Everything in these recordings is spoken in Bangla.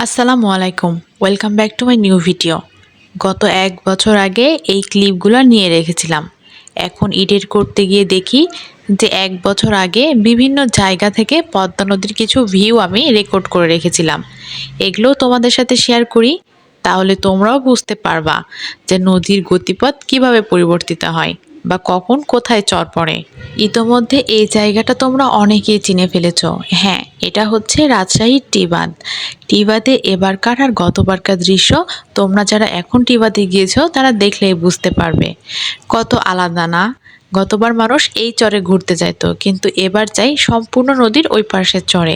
আসসালামু আলাইকুম, welcome back to my new video. গত 1 বছর আগে এই ক্লিপগুলো নিয়ে রেখেছিলাম। এখন এডিট করতে গিয়ে দেখি যে 1 বছর আগে বিভিন্ন জায়গা থেকে পদ্মা নদীর কিছু ভিউ আমি রেকর্ড করে রেখেছিলাম। এগুলো তোমাদের সাথে শেয়ার করি, তাহলে তোমরাও বুঝতে পারবা যে নদীর গতিপথ কিভাবে পরিবর্তিত হয় বা কখন কোথায় চর পড়ে। ইতোমধ্যে এই জায়গাটা তোমরা অনেকেই চিনে ফেলেছো। হ্যাঁ, এটা হচ্ছে রাজশাহীর টিবাদ। টিবাদে এবারকার আর গতবারকার দৃশ্য তোমরা যারা এখন টিবাদে গিয়েছো তারা দেখলেই বুঝতে পারবে কত আলাদা না। গতবার মানুষ এই চরে ঘুরতে যাইতো, কিন্তু এবার চাই সম্পূর্ণ নদীর ওই পাশের চরে।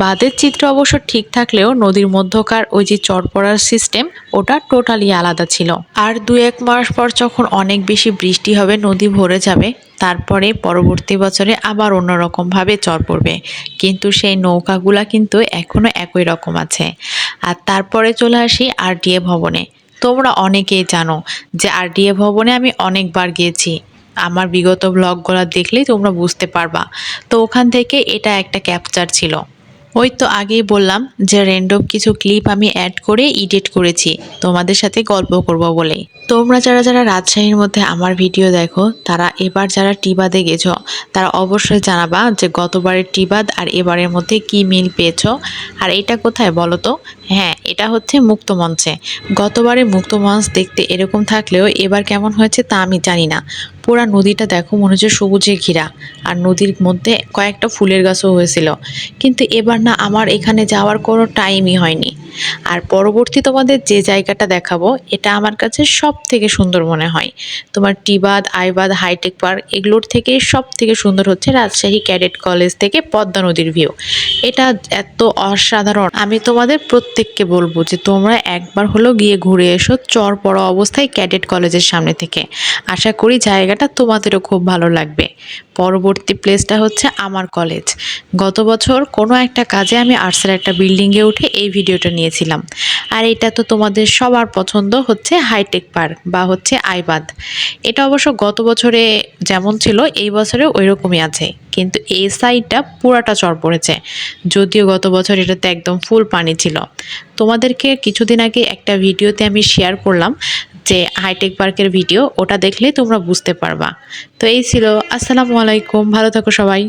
বাঁধের চিত্র অবশ্য ঠিক থাকলেও নদীর মধ্যকার ওই যে চর পড়ার সিস্টেম, ওটা টোটালি আলাদা ছিল। আর 2-1 মাস পর যখন অনেক বেশি বৃষ্টি হবে, নদী ভরে যাবে, তারপরে পরবর্তী বছরে আবার অন্যরকমভাবে চর পড়বে, কিন্তু সেই নৌকাগুলা কিন্তু এখনো একই রকম আছে। আর তারপরে চলে আসি আরডিএ ভবনে। তোমরা অনেকেই জানো যে আরডিএ ভবনে আমি অনেকবার গিয়েছি। আমার বিগত ব্লগগুলো দেখলেই তোমরা বুঝতে পারবা। তো ওখান থেকে এটা একটা ক্যাপচার ছিল। ওই তো আগেই বললাম যে র্যান্ডম কিছু ক্লিপ আমি অ্যাড করে এডিট করেছি তোমাদের সাথে গল্প করব বলেই। তোমরা যারা যারা রাজশাহীর মধ্যে আমার ভিডিও দেখো, তারা এবার যারা টিবাদে গেছো তারা অবশ্যই জানাবা যে গতবারের টিবাদ আর এবারের মধ্যে কি মিল পেয়েছো। আর এটা কোথায় বলো তো? হ্যাঁ, এটা হচ্ছে মুক্তমঞ্চে। গতবারে মুক্তমঞ্চ দেখতে এরকম থাকলেও এবার কেমন হয়েছে তা আমি জানি না। পুরা নদীটা দেখো মনে হচ্ছে সবুজে ঘেরা, আর নদীর মধ্যে কয়েকটা ফুলের গাছও হয়েছিল। কিন্তু এবার না, আমার এখানে যাওয়ার কোনো টাইমই হয়নি। আর পরবর্তী তোমাদের যে জায়গাটা দেখাবো, এটা আমার কাছে সব থেকে সুন্দর মনে হয়। তোমার টিবাদ, আইবাদ, হাইটেক পার্ক এগুলোর থেকে সব থেকে সুন্দর হচ্ছে রাজশাহী ক্যাডেট কলেজ থেকে পদ্মা নদীর ভিউ। এটা এত অসাধারণ, আমি তোমাদের প্রত্যেককে বলবো যে তোমরা একবার হলেও গিয়ে ঘুরে এসো চর পড়া অবস্থায় ক্যাডেট কলেজের সামনে থেকে। আশা করি জায়গাটা তোমাদেরও খুব ভালো লাগবে। পরবর্তী প্লেসটা হচ্ছে আমার কলেজ। গত বছর কোনো একটা কাজে আমি আর্টসের একটা বিল্ডিংয়ে উঠে এই ভিডিওটা নিয়েছিলাম। আর এটা তো তোমাদের সবার পছন্দ হচ্ছে হাইটেক পার্ক বা হচ্ছে আইবাদ। এটা অবশ্য গত বছরে যেমন ছিল এই বছরে ওই রকমই আছে, কিন্তু এই সাইডটা পুরাটা চর পড়েছে। যদিও গত বছর এটাতে একদম ফুল পানি ছিল। তোমাদেরকে কিছুদিন আগে একটা ভিডিওতে আমি শেয়ার করলাম যে হাইটেক পার্কের ভিডিও, ওটা দেখলেই তোমরা বুঝতে পারবা। তো এই ছিল। আসসালামু আলাইকুম, ভালো থাকো সবাই।